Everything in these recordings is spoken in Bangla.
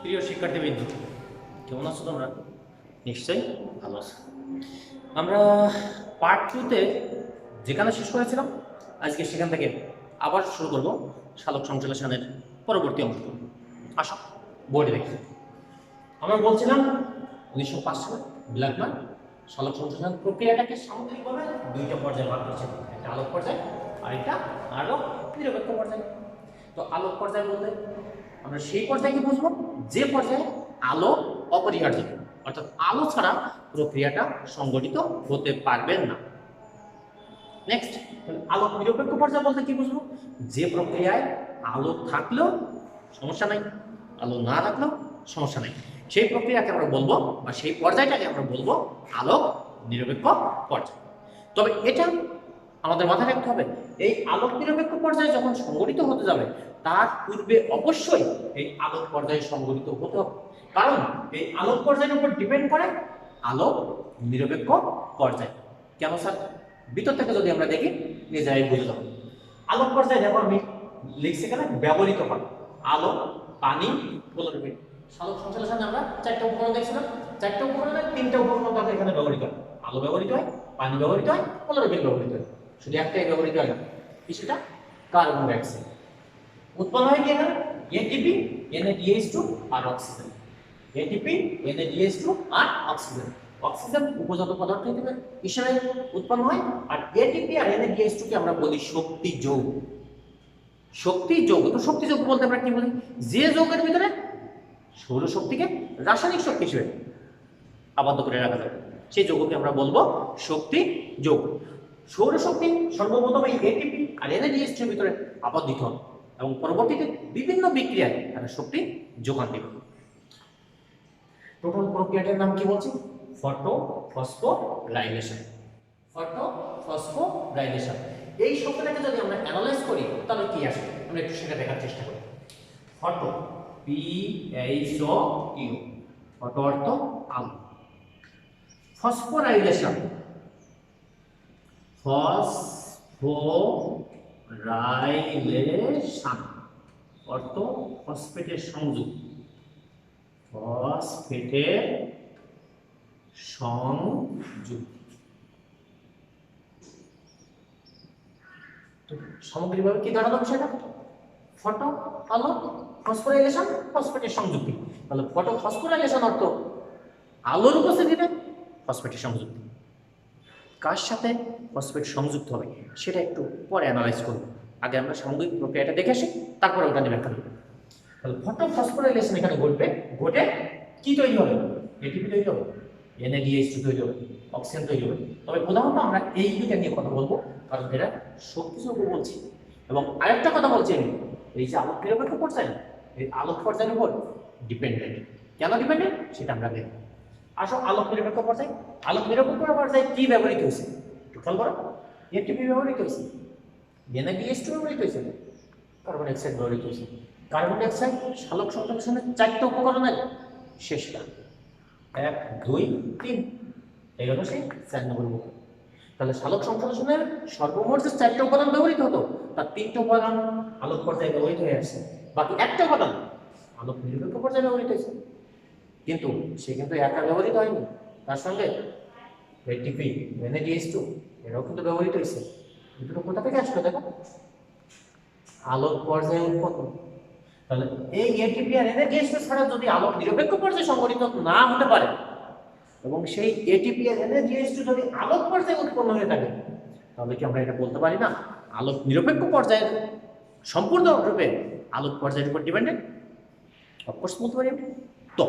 প্রিয় শিক্ষার্থীবৃন্দ, কেমন আছো তোমরা? নিশ্চয়ই ভালো আছো। আমরা পার্ট 2-তে যেখানে শেষ করেছিলাম, আজকে সেখান থেকে আবার শুরু করব সালোক সংশ্লেষণের পরবর্তী অংশ। আসো বোর্ডে দেখি। আমরা বলছিলাম 1905 সালে ব্ল্যাকম্যান সালোক সংশ্লেষণ প্রক্রিয়াটাকে সামগ্রিকভাবে দুইটা পর্যায়ে ভাগ করেছেন, একটা আলোক পর্যায় আর একটা আলোক নিরপেক্ষ পর্যায়। তো আলোক পর্যায় বলতে আমরা সেই পর্যায়কে বুঝবো যে পর্যায়ে আলো অপরিহার্য, অর্থাৎ আলো ছাড়া প্রক্রিয়াটা সংগঠিত হতে পারবে না। নেক্সট, আলোক নিরপেক্ষ পর্যায় বলতে কি বুঝবো? যে প্রক্রিয়ায় আলো থাকলেও সমস্যা নাই, আলো না থাকলেও সমস্যা নাই, সেই প্রক্রিয়াকে আমরা বলবো বা সেই পর্যায়টাকে আমরা বলবো আলোক নিরপেক্ষ পর্যায়। তবে এটা আমাদের মাথায় রাখতে হবে, এই আলোক নিরপেক্ষ পর্যায়ে যখন সংগঠিত হতে যাবে তার পূর্বে অবশ্যই এই আলোক পর্যায়ে সংগঠিত হতে হবে, কারণ এই আলোক পর্যায়ের উপর ডিপেন্ড করে আলোক নিরপেক্ষ পর্যায়। কেন স্যার? ভিতর থেকে যদি আমরা দেখি নিজেরাই বুঝে যাবো। আলোক পর্যায়ে দেখো আমি লিখছি এখানে ব্যবহৃত হয় আলো, পানি, ক্লোরোফিল। সালোক সংশ্লেষণে আমরা চারটা উপকরণ দেখছিলাম, চারটা উপকরণের তিনটা উপকরণ তাদের এখানে ব্যবহৃত হয়। আলো ব্যবহৃত হয়, পানি ব্যবহৃত হয়, ক্লোরোফিল ব্যবহৃত হয়, শুধু একটাই ব্যবহৃত হয় না, সেটা কার্বন ডাইঅক্সাইড। উৎপন্ন হয় কি এখানে? এটিপি, NADH2 আর অক্সিজেন। এটিপি, NADH2 আর অক্সিজেন। অক্সিজেন উপজাত পদার্থ হিসেবে উৎপন্ন হয়, আর এটিপি আর NADH2 কে আমরা বলি শক্তি যৌগ। শক্তি যৌগ, তো শক্তি যৌগ বলতে আমরা কি বলি? যে যৌগের ভিতরে সৌর শক্তিকে রাসায়নিক শক্তি হিসেবে আবদ্ধ করে রাখা যাবে সেই যৌগকে আমরা বলবো শক্তি যৌগ। সৌর শক্তি সর্বপ্রথম এই এটিপি আর NADH2 এর ভিতরে আবদ্ধিত হবে এবং পরবর্তীতে বিভিন্ন বিক্রিয়ায় তারা শক্তি যোগান দেবে। টোটাল প্রক্রিয়াটার নাম কি বলছি? ফটোফসফোরাইলেশন। ফটোফসফোরাইলেশন। এই শব্দটাকে যদি আমরা অ্যানালাইজ করি তাহলে কি আসে আমরা একটু সেটা দেখার চেষ্টা করি। ফটো, PHO, ফটো অর্থ আলো। ফসফোরাইলেশন, ফসফোরাইলেশন অর্থ ফসফেটের সংযোগ। ফসফেটের সংযোগ। তো সামগ্রিকভাবে কি দাঁড়ালো বিষয়টা? ফটো আলো, ফসফোরাইলেশন ফসফেটের সংযুক্তি। তাহলে ফটো ফসফোরাইলেশন অর্থ আলোর উপস্থিতিতে ফসফেটের সংযুক্তি। কার সাথে ফসফেট সংযুক্ত হবে সেটা একটু পরে অ্যানালাইজ করব, আগে আমরা সামগ্রিক প্রক্রিয়াটা দেখে আসি, তারপরে ওটা নিয়ে ব্যাখ্যা করব। তাহলে ফটো ফসফোরাইলেশন এখানে ঘটবে, ঘটে কি তৈরি হবে? এটিপি তৈরি হবে, NADH2 তৈরি হবে, অক্সিজেন তৈরি হবে। তবে প্রধানত আমরা এই দুইটা নিয়ে কথা বলবো, কারণ এটা শক্তি যৌগ বলছি। এবং আরেকটা কথা বলছি আমি, এই যে আলোক নিরপেক্ষ পর্যায়, এই আলোক পর্যায়ের উপর ডিপেন্ডেন্ট। কেন ডিপেন্ডেন্ট সেটা আমরা দেখব। আসো আলোক নিরপেক্ষ পর্যায়। আলোক নিরপেক্ষ পর্যায়ে কি ব্যবহৃত হয়েছে টোটাল করো? এটিপি ব্যবহৃত হয়েছে, NADH2 ব্যবহৃত হয়েছে, কার্বন ডাইঅক্সাইড ব্যবহৃত হয়েছে। কার্বন ডাইঅক্সাইড সালোক সংশ্লেষণের চারটা উপকরণের শেষটা 1, 2, 3, এই হলো সেই 4 নম্বর উপকরণ। তাহলে সালোক সংশ্লেষণের সর্বমোট যে 4টা উপাদান ব্যবহৃত হতো তার 3টা উপাদান আলোক পর্যায়ে ব্যবহৃত হয়ে আসছে, বাকি একটা উপাদান আলোক নিরপেক্ষ পর্যায়ে ব্যবহৃত হয়েছে। কিন্তু সে কিন্তু একা ব্যবহৃত হয়নি, তার সঙ্গে এটিপি, NADH2 এরাও কিন্তু ব্যবহৃত হয়েছে। দুটো কোথা থেকে আসলো দেখো? আলোক পর্যায়ে উৎপন্ন। তাহলে এই এটিপি আর NADH2 ছাড়া যদি আলোক নিরপেক্ষ পর্যায়ে সংগঠিত না হতে পারে এবং সেই এটিপি আর NADH2 যদি আলোক পর্যায়ে উৎপন্ন হয়ে থাকে, তাহলে কি আমরা এটা বলতে পারি না আলোক নিরপেক্ষ পর্যায়ের সম্পূর্ণরূপে আলোক পর্যায়ের উপর ডিপেন্ডেন্ট? অফকোর্স বলতে পারি। তো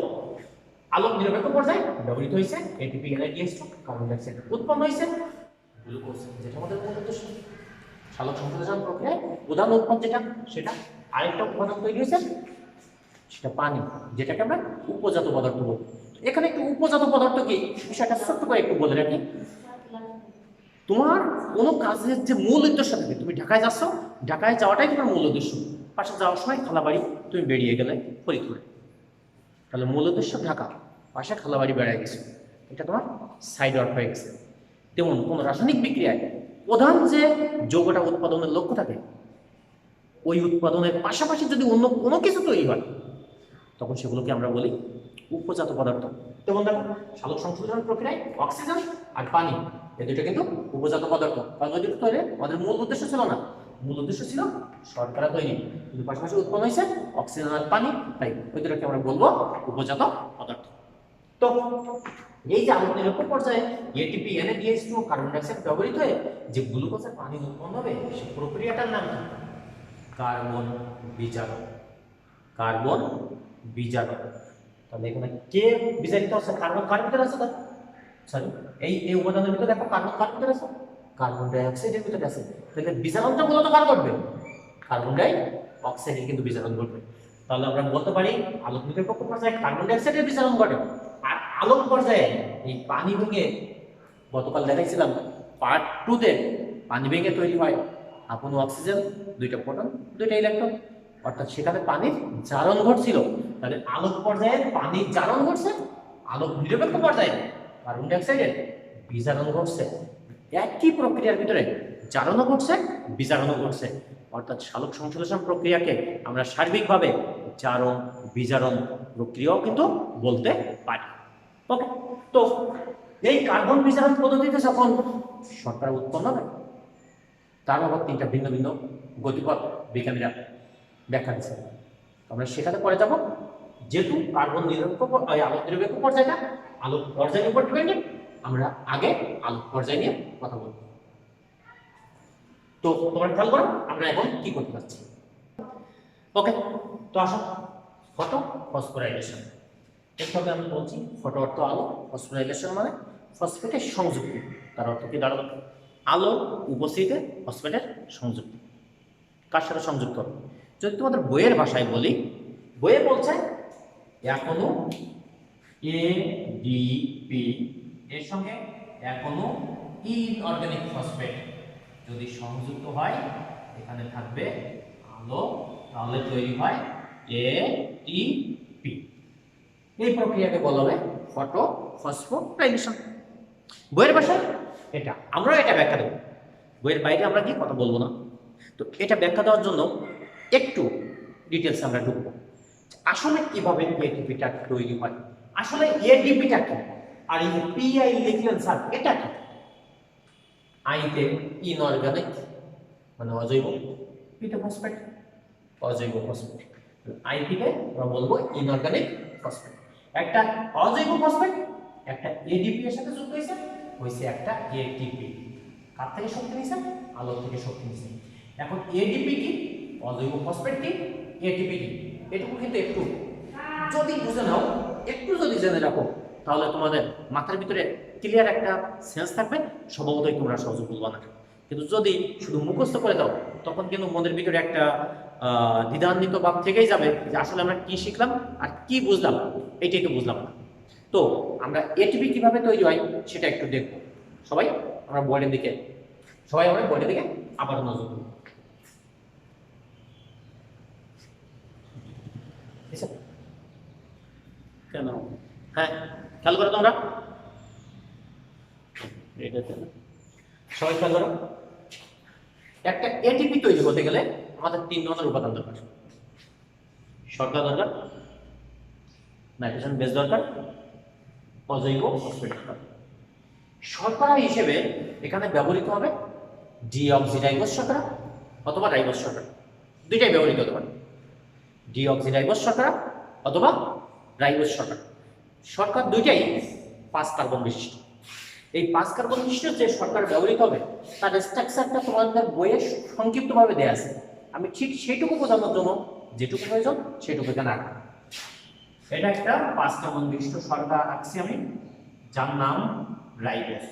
আলোক নিরপেক্ষ পর্যায়ে ব্যবহৃত হয়েছে এটিপি, NADH2, কার্বন ডাইঅক্সাইড, উৎপন্ন হয়েছে গ্লুকোজ, যেটা আমাদের মূল উদ্দেশ্য। সালোক সংশ্লেষণ প্রক্রিয়ায় প্রধান উৎপাদ যেটা, সেটা আরেকটা উপাদান তৈরি হয়েছে, সেটা পানি, যেটাকে আমরা উপজাত পদার্থ বলি। এখানে একটু উপজাত পদার্থ কি বিষয়টা ছোট্ট করে একটু বলে রাখি। তোমার কোনো কাজের যে মূল উদ্দেশ্য থাকে, তুমি ঢাকায় যাচ্ছ, ঢাকায় যাওয়াটাই তোমার মূল উদ্দেশ্য। পাশে যাওয়ার সময় খালাবাড়ি তুমি বেরিয়ে গেলে ফরিদপুরে, তাহলে মূল উদ্দেশ্য ঢাকা, পাশে খালাবাড়ি বেড়ায় গেছে, এটা তোমার সাইড ওয়ার্ক হয়ে গেছে। তেমন কোনো রাসায়নিক বিক্রিয়ায় প্রধান যে যৌগটা উৎপাদনের লক্ষ্য থাকে, ওই উৎপাদনের পাশাপাশি যদি অন্য কোনো কিছু তৈরি হয় তখন সেগুলোকে আমরা বলি উপজাত পদার্থ। যেমন দেখো সালোক সংশ্লেষণ প্রক্রিয়ায় অক্সিজেন আর পানি এই দুটো কিন্তু উপজাত পদার্থ। কারণ ওই দুটো তৈরি আমাদের মূল উদ্দেশ্য ছিল না, মূল উদ্দেশ্য ছিল শর্করা তৈরি, কিন্তু পাশাপাশি উৎপন্ন হয়েছে অক্সিজেন আর পানি, তাই ওই দুটোকে আমরা বলবো উপজাত পদার্থ। তো এই যে আলোক নিরপেক্ষ পর্যায়ে ATP NADH2 carbon die oxide ব্যবহৃত হয়ে যে গ্লুকোজের পানি উৎপন্ন হবে সেই প্রক্রিয়াটার নাম কি? কার্বন বিজারণ। কার্বন বিজারণ। তাহলে এখানে কে বিজারিত আছে? কার্বন কার ভিতরে আছে? সরি, এই উপাদানের ভিতরে দেখো কার্বন কার ভিতরে আছে? কার্বন ডাই অক্সাইডের ভিতরে আছে। তাহলে বিজারণটা মূলত কার ঘটবে? কার্বন ডাই অক্সাইডের কিন্তু বিজারণ ঘটবে। তাহলে আমরা বলতে পারি আলোক নিরপেক্ষ পর্যায়ে কার্বন ডাই অক্সাইডের বিজারণ ঘটে, আর আলোক পর্যায়ে এই পানি ভেঙে, গতকাল দেখাইছিলাম পার্ট 2 তে, পানি ভেঙে তৈরি হয় আপন অক্সিজেন, দুইটা প্রোটন দুইটা ইলেকট্রন, অর্থাৎ সেখানে পানির জারণ ঘটছিল। তাহলে আলোক পর্যায়ে পানির জারণ ঘটছে, আলোক নিরপেক্ষ পর্যায়ে কার্বন ডাই অক্সাইডের বিজারণ ঘটছে। একই প্রক্রিয়ার ভিতরে জারণও ঘটছে বিজারণও ঘটছে, অর্থাৎ সালোক সংশ্লেষণ প্রক্রিয়াকে আমরা সার্বিকভাবে জারণ বিজারণ প্রক্রিয়াও কিন্তু বলতে পারি। ওকে, তো এই কার্বন বিজারণ পদ্ধতিতে যখন শর্করা উৎপন্ন হবে তার আবার 3টা ভিন্ন ভিন্ন গতিপথ বিজ্ঞানীরা ব্যাখ্যা দিচ্ছে। আমরা সেখানে পরে যাব। যেহেতু কার্বন নিরপেক্ষ আলোক নিরপেক্ষ পর্যায়টা আলোক পর্যায়ের উপর ডিপেন্ডেন্ট, আমরা আগে আলোক পর্যায় নিয়ে কথা বলব। তো তোমরা খেয়াল করো আমরা এখন কি করতে যাচ্ছি। ওকে, তো আসো ফটো ফসফোরাইলেশন। এইভাবে আমি বলছি ফটো অর্থ আলো, ফসফোরাইলেশন মানে ফসফেটের সংযুক্তি। তার অর্থ কি দাঁড়ালো? আলোর উপস্থিতিতে ফসফেটের সংযুক্তি। কার সাথে সংযুক্ত হবে? যদি তোমাদের বইয়ের ভাষায় বলি, বইয়ে বলছে এখনো ADP এর সঙ্গে এখনো ইনঅর্গানিক ফসফেট যদি সংযুক্ত হয়, এখানে থাকবে আলো, তাহলে তৈরি হয় ATP। এই প্রক্রিয়াকে বলা হয় ফটো ফসফোরাইলেশন। বইয়ের ভাষায় এটা, আমরা এটা ব্যাখ্যা দেব, বইয়ের বাইরে আমরা কি কথা বলবো না। তো এটা ব্যাখ্যা দেওয়ার জন্য একটু ডিটেলস আমরা ঢুকবো, আসলে কিভাবে এটিপিটা তৈরি হয়, আসলে এটিপিটা কি, আর এই যে পিআই লিখলেন স্যার এটা কি? আইতে ইনঅর্গানিক মানে অজৈব, পিতে ফসফেট অজৈব ফসফেট, আইপিতে আমরা বলবো ইনঅর্গানিক ফসফেট। একটা অজৈব ফসফেট একটা এডিপি এর সাথে যুক্ত হয়েছে একটা এটিপি। কার থেকে শক্তি নিছে? আলোক থেকে শক্তি নিছে। এখন এডিপি কি, অজৈব ফসফেট কি, এটিপি কি, এটুকু কিন্তু একটু যদি বুঝে নাও, একটু যদি জেনে রাখো, তাহলে তোমাদের মাথার ভিতরে ক্লিয়ার একটা সেন্স থাকবে, স্বভাবতই তোমরা সহজে বলবা না। কিন্তু যদি শুধু মুখস্থ করে দাও, তখন কিন্তু মনের ভিতরে একটা দ্বিধান্বিত ভাব থেকেই যাবে যে আসলে আমরা কি শিখলাম আর কি বুঝলাম, এটাই তো বুঝলাম না। তো আমরা এটিপি কিভাবে তৈরি হয় সেটা একটু দেখবো। সবাই আমরা বোর্ডের দিকে আবার নজর দিই। কেন? হ্যাঁ, খেয়াল করো তোমরা, সবাই খেয়াল করো। একটা এটিপি তৈরি হতে গেলে আমাদের 3 ধরনের উপাদান দরকার। শর্করা দরকার, নাইট্রোজেন বেস দরকার, অজৈব ফসফেট দরকার। শর্করা হিসেবে এখানে ব্যবহৃত হবে ডিঅক্সিরাইবোজ শর্করা অথবা রাইবোজ শর্করা, দুইটাই ব্যবহৃত হতে পারে। ডিঅক্সিরাইবোজ শর্করা অথবা রাইবোজ শর্করা। শর্করা দুইটাই 5 কার্বন বিশিষ্ট। এই 5 কার্বন বিশিষ্ট যে শর্করা ব্যবহৃত হবে তার স্ট্রাকচারটা তোমাদের বইয়ে সংক্ষিপ্তভাবে দেয়া আছে। আমি ঠিক সেইটুকু বোঝানোর জন্য যেটুকু প্রয়োজন সেটুকু এখানে রাখবো। এটা একটা 5 কার্বন বিশিষ্ট শর্করা রাখছি আমি, যার নাম রাইবোজ।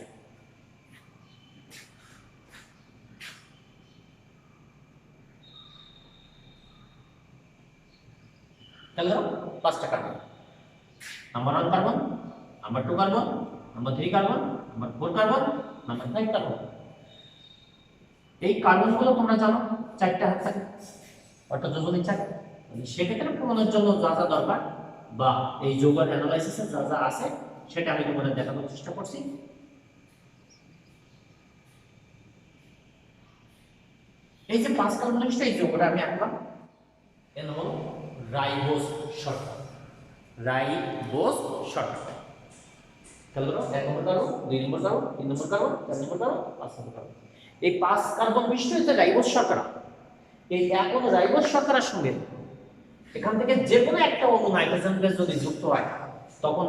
তাহলে 5টা carbon, number 1 carbon, number 2 carbon, number 3 carbon, number 4 carbon, number 5 carbon. এই কার্বনগুলো তোমরা জানো 4টা হাত থাকে, অর্থাৎ যোজনী 4। সেক্ষেত্রে প্রমাণের জন্য যা যা দরকার বা এই যৌগের অ্যানালাইসিসে যা যা আছে সেটা আমি তোমাদের দেখানোর চেষ্টা করছি। এই যে 5 কার্বন বিশিষ্ট এই যৌগটা আমি আঁকলাম, এর নাম হলো রাইবোজ শর্করা। রাইবোজ শর্করা। খেয়াল করো, 1 নম্বর কার্বন, 2 নম্বর কার্বন, 3 নম্বর কার্বন, 4 নম্বর কার্বন, 5 নম্বর কার্বন। এই 5 কার্বন মিশ্রিত যে রাইবোজ শর্করা, এই এখন রাইবোজ শর্করার সঙ্গে এখান থেকে যে কোনো একটা অণু নাইট্রোজেন বেস যদি যুক্ত হয় তখন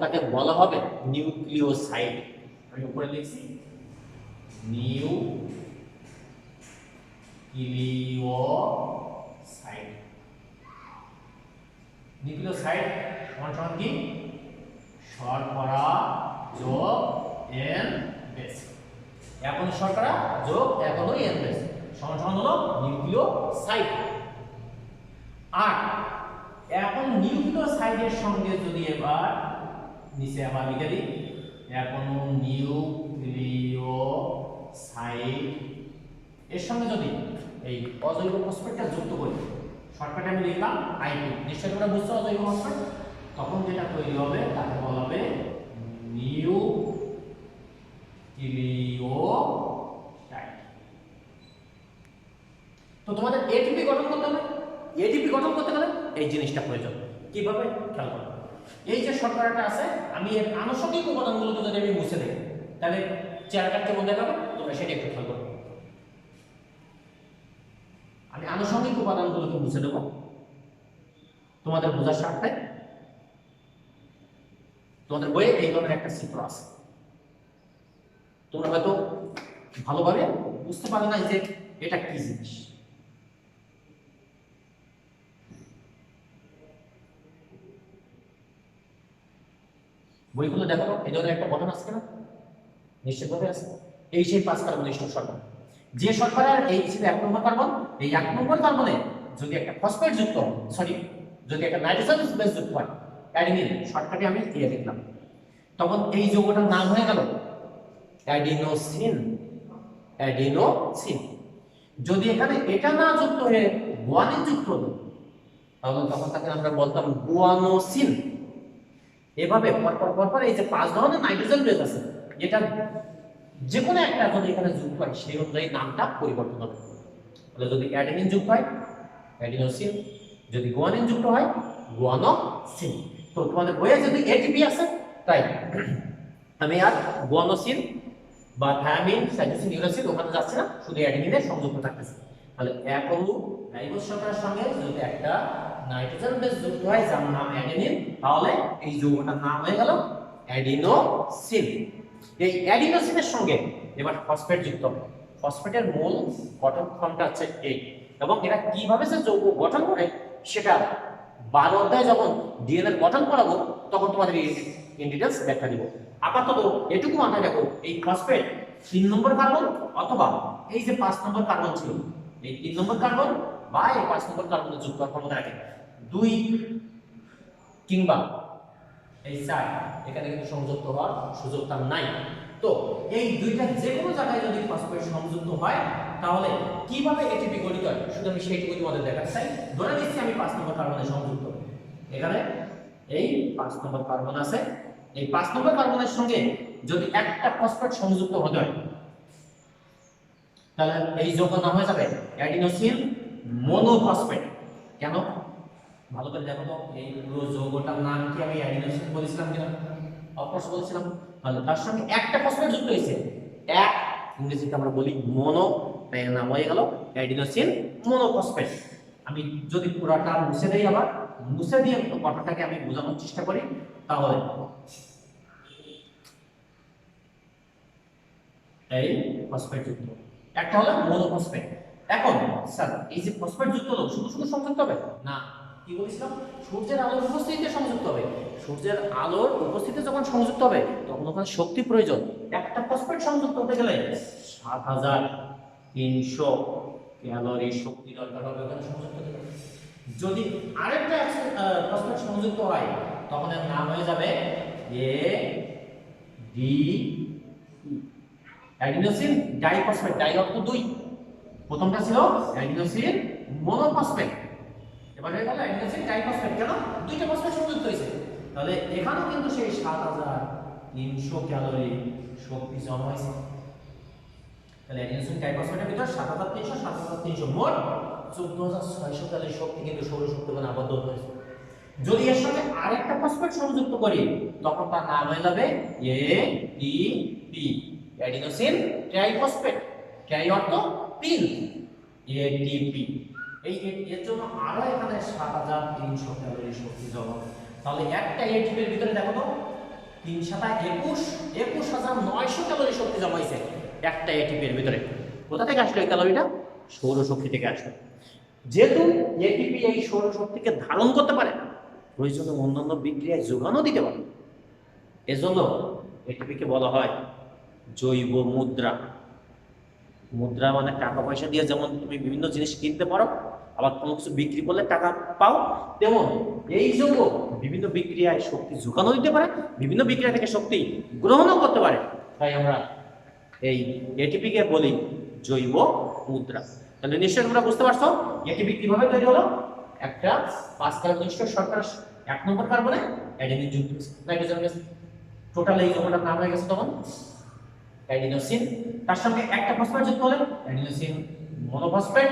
তাকে বলা হবে নিউক্লিওসাইড। আমি উপরে লিখছি নিউক্লিওসাইড। নিউক্লিওসাইড সমান কি? শর্করা যোগ এন বেস। এখন শর্করা যোগ এখন এন বেস সমান হলো নিউক্লিওসাইড। আর এখন নিউক্লিওসাইডের সঙ্গে যদি এবার নিচে আবার লিখে দিই, এখন নিউক্লিওসাইড এর সঙ্গে যদি এই অজৈব ফসফেটটা যুক্ত করি, শর্টকাটে আমি লিখলাম আইপি, নিশ্চয়ই তোমরা বুঝছো অজৈব ফসফেট, তখন যেটা তৈরি হবে তাকে বলা হবে নিউক্লিওসাইড। তো তোমাদের এটিপি গঠন করতে হবে, এটিপি গঠন করতে গেলে এই জিনিসটা প্রয়োজন। কিভাবে? খেয়াল করো, এই যে শর্করাটা আছে, আমি এর আনুষঙ্গিক উপাদানগুলোকে যদি আমি মুছে দেই তাহলে চেহারাটা কেমন দেখাবে তোমরা সেটা একটু খেয়াল করো। আমি আনুষঙ্গিক উপাদানগুলোকে মুছে দেবো তোমাদের বোঝার স্বার্থে। তোমাদের বইয়ে এই ধরনের একটা চিত্র আছে, তোমরা হয়তো ভালোভাবে বুঝতে পারো না যে এটা কি জিনিস। বইগুলো দেখো, এই ধরনের একটা গঠন আছে না? নিশ্চিতভাবে আছে। এই সেই 5 কার্বনিষ্ট শর্করা, যে শর্করার এই ছিল 1 নম্বর কার্বন, এই 1 নম্বর কার্বনে যদি একটা ফসফেট যুক্ত, যদি একটা নাইট্রোজেন বেস যুক্ত হয়, অ্যাডিনিন, শর্টকাটে আমি দিয়ে দিলাম, তখন এই যৌগটার নাম হয়ে গেল অ্যাডিনোসিন। যদি এখানে এটা না যুক্ত হয়ে গুয়ানিন যুক্ত হতো তাহলে তখন তাকে আমরা বলতাম গুয়ানোসিন। এভাবে পরপর এই যে 5 ধরনের নাইট্রোজেন বেস আছে, যেটা যে কোনো একটা যদি এখানে যুক্ত হয় সেই অনুযায়ী নামটা পরিবর্তন হবে। তাহলে যদি অ্যাডেনিন যুক্ত হয় অ্যাডিনোসিন, যদি গুয়ানিন যুক্ত হয় গুয়ানোসিন। তো তোমাদের বইয়ে যদি এটিপি আছে তাই আমি আর গুয়ানোসিন বা থায়ামিন, সাইটোসিন, ইউরাসিন ওখানে যাচ্ছে না, শুধু অ্যাডেনিনের সংযুক্ত থাকতেছে। তাহলে এক অণু রাইবোজ শর্করার সঙ্গে যদি একটা নাইট্রোজেন বেস যুক্ত হয় যার নাম অ্যাডেনিন, তাহলে এই যৌগটার নাম হয়ে গেল অ্যাডিনোসিন। এই অ্যাডিনোসিনের সঙ্গে এবার ফসফেট যুক্ত হবে। ফসফেটের মূল গঠন ক্ষমতা হচ্ছে এই, এবং এরা কিভাবে যে যৌগ গঠন করে সেটা 12 অধ্যায়ে যখন ডিএনএ গঠন করাবো তখন তোমাদের ইন ডিটেইলস ব্যাখ্যা দিব। আপাতত এটুকু মাথায় রাখো, এই ফসফেট 3 নম্বর কার্বন অথবা এই যে 5 নম্বর কার্বন ছিল, এই 3 নম্বর কার্বন বা এই 5 নম্বর কার্বনে যুক্ত হওয়ার ক্ষমতা রাখে। 2 কিংবা এই 4 এখানে কিন্তু সংযুক্ত হওয়ার সুযোগ তার নাই। তো এই দুইটা যে কোনো জায়গায় যদি ফসফেট সংযুক্ত হয় তাহলে কিভাবে এটিপি গঠিত হয় শুধু আমি সেইটুকু তোমাদের দেখাতে চাই। ধরে নিচ্ছি আমি 5 নম্বর কার্বনে সংযুক্ত, এখানে এই 5 নম্বর কার্বন আছে, এই 5 নম্বর কার্বনের সঙ্গে যদি একটা ফসফেট সংযুক্ত হতে হয় তাহলে এই যৌগের নাম হয়ে যাবে অ্যাডিনোসিন মনোফসফেট। কেন? ভালো করে দেখো তো, এই পুরো যৌগটার নাম কি আমি অ্যাডিনোসিন বলেছিলাম কিনা? অফকোর্স বলেছিলাম। তাহলে তার সঙ্গে একটা ফসফেট যুক্ত হয়েছে, এক ইংরেজিতে আমরা বলি মনো, তাই নাম হয়ে গেল অ্যাডিনোসিন মনোফসফেট। আমি যদি পুরোটা মুছে দেই, আবার মুছে দিয়ে কথাটাকে আমি বোঝানোর চেষ্টা করি, তাহলে এই ফসফেট যুক্ত, একটা হলো মনোফসফেট। এখন স্যার এই যে ফসফেট যুক্ত হলো শুধু সংযুক্ত হবে না, কি বলেছিলাম? সূর্যের আলোর উপস্থিতিতে সংযুক্ত হবে। সূর্যের আলোর উপস্থিতিতে যখন সংযুক্ত হবে তখন ওখানে শক্তি প্রয়োজন। একটা ফসফেট সংযুক্ত হতে গেলে 7300 ক্যালোরি শক্তি দরকার হবে ওখানে সংযুক্ত হতে। যদি আরেকটা ফসফেট সংযুক্ত হয় তখন এর নাম হয়ে যাবে ADP, অ্যাডিনোসিন ডাইফসফেট। ডাই অর্থ 2, প্রথমটা ছিল অ্যাডিনোসিন মনোফসফেট, এবার হয়ে গেল অ্যাডিনোসিন ডাইফসফেট। কেন? দুইটা ফসফেট সংযুক্ত হয়েছে। তাহলে এখানেও কিন্তু সেই 7300 ক্যালোরি শক্তি জমা হয়েছে। তাহলে অ্যাডিনোসিন ডাইফসফেটের ভিতর 7300 মোট 14,600 ক্যালোরি শক্তি কিন্তু সৌরশক্তি কণে আবদ্ধ হয়েছে। যদি এর সঙ্গে আরেকটা ফসফেট সংযুক্ত করি তখন তার নাম হয়ে যাবে এটিপি, অ্যাডিনোসিন ট্রাইফসফেট। ট্রাই অর্থ তিন, এটিপি। এর জন্য আরো এখানে 7,300 ক্যালোরি শক্তি জমা। তাহলে একটা এটিপির ভিতরে দেখো তো 3 × 7 = 21,900 ক্যালোরি শক্তি জমা হয়েছে একটা এটিপির ভিতরে। কোথা থেকে আসলো এই ক্যালোরিটা? সৌরশক্তি থেকে আসলো। যেহেতু এটিপি এই সৌরশক্তিকে ধারণ করতে পারে, প্রয়োজনে অন্যান্য বিক্রিয়ায় যোগানও দিতে পারে। এজন্য এটিপিকে বলা হয় জৈব মুদ্রা। মুদ্রা মানে টাকা পয়সা দিয়ে যেমন তুমি বিভিন্ন জিনিস কিনতে পারো, আবার কোনো কিছু বিক্রি করলে টাকা পাও, তেমন এই যৌগ বিভিন্ন বিক্রিয়ায় শক্তি যোগানও দিতে পারে, বিভিন্ন বিক্রিয়া থেকে শক্তি গ্রহণও করতে পারে। তাই আমরা এই এটিপিকে বলি জৈব মুদ্রা। তাহলে নিশ্চয়ই তোমরা বুঝতে পারছো এটিপি কিভাবে তৈরি হলো। একটা 5 কার্বনিষ্ট শর্করা 1 নম্বর কার্বনে অ্যাডেনিন যুক্ত নাইট্রোজেন গ্যাস, টোটাল এই যৌগটার নাম হয়ে গেছে তখন অ্যাডিনোসিন। তার সঙ্গে একটা ফসফেট যুক্ত হলে অ্যাডিনোসিন মনোফসফেট,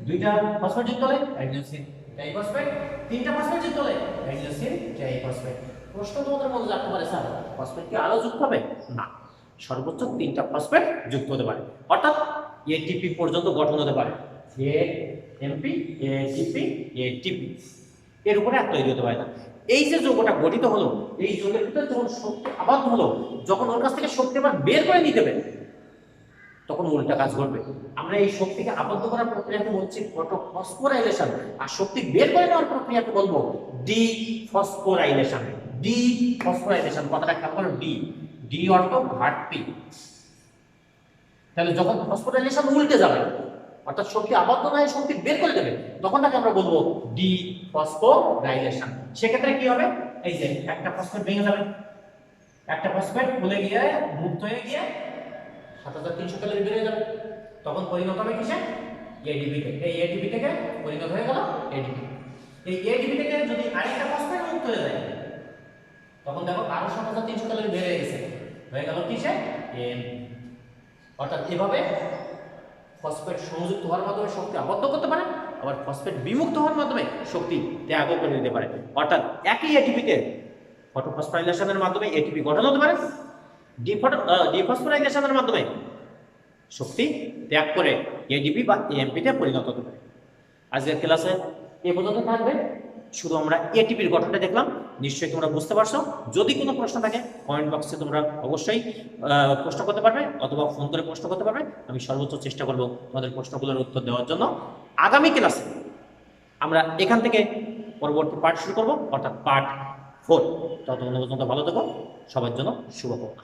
দুইটা ফসফেট যুক্ত হলে অ্যাডিনোসিন ডাইফসফেট, তিনটা ফসফেট যুক্ত হলে অ্যাডিনোসিন ট্রাইফসফেট। প্রশ্ন তোমাদের মনে রাখতে পারে স্যার ফসফেট কি আরো যুক্ত হবে? না, সর্বোচ্চ 3টা ফসফেট যুক্ত হতে পারে, অর্থাৎ এটিপি পর্যন্ত গঠন হতে পারে। এএমপি, এটিপি, এটিপি, এর উপরে আর তৈরি হতে পারে না। এই যে যৌগটা গঠিত হলো, এই যৌগের ভিতরে যখন শক্তি আবদ্ধ হলো, যখন ওর কাছ থেকে শক্তি আবার বের করে নিতে হবে তখন উল্টা কাজ ঘটবে। আমরা এই শক্তিকে আবদ্ধ করার প্রক্রিয়াকে বলছি ফটোফসফোরাইলেশন, আর শক্তি বের করে নেওয়ার প্রক্রিয়াকে বলবো ডিফসফোরাইলেশন। ডিফসফোরাইলেশন কথাটা খেয়াল করো, ডি অর্থ ঘাটতি। তাহলে যখন ফসফোরাইলেশন উল্টে যাবে, অর্থাৎ শক্তি আবদ্ধ নয় শক্তি বের করে দেবে, তখন তাকে আমরা বলবো ডিফসফোরাইলেশন। সেক্ষেত্রে কি হবে? এই যে একটা ফসফেট ভেঙে যাবে, একটা ফসফেট খুলে গিয়ে মুক্ত হয়ে গিয়ে 7,300 ক্যালোরি বেড়ে যাবে, তখন পরিণত হবে কিসে? এডিপি তে। এই এডিপি থেকে পরিণত হয়ে গেল এডিপি। এই এডিপি থেকে যদি আরেকটা ফসফেট মুক্ত হয়ে যায় তখন দেখো আরো 7,300 ক্যালোরি বেড়ে গেছে, হয়ে গেল কিসে? এন। অর্থাৎ এভাবে ফসফেট সংযুক্ত হওয়ার মাধ্যমে শক্তি আবদ্ধ করতে পারে, আবার ফসফেট বিমুক্ত হওয়ার মাধ্যমে শক্তি ত্যাগ করে দিতে পারে। অর্থাৎ একই এটিপিতে ফটোফসফোরাইলেশনের মাধ্যমে এটিপি গঠন হতে পারে, ডিফসফোরাইলেশনের মাধ্যমে শক্তি ত্যাগ করে এডিপি বা এএমপি তে পরিণত হতে পারে। আজকের ক্লাসে এ পর্যন্ত থাকবে। শুধু আমরা এটিপির গঠনটা দেখলাম, নিশ্চয়ই তোমরা বুঝতে পারছো। যদি কোনো প্রশ্ন থাকে কমেন্ট বক্সে তোমরা অবশ্যই প্রশ্ন করতে পারবে, অথবা ফোন করে প্রশ্ন করতে পারবে। আমি সর্বোচ্চ চেষ্টা করব তোমাদের প্রশ্নগুলোর উত্তর দেওয়ার জন্য। আগামী ক্লাসে আমরা এখান থেকে পরবর্তী পার্ট শুরু করব, অর্থাৎ পার্ট 4। ততক্ষণ পর্যন্ত ভালো থেকো, সবার জন্য শুভকামনা।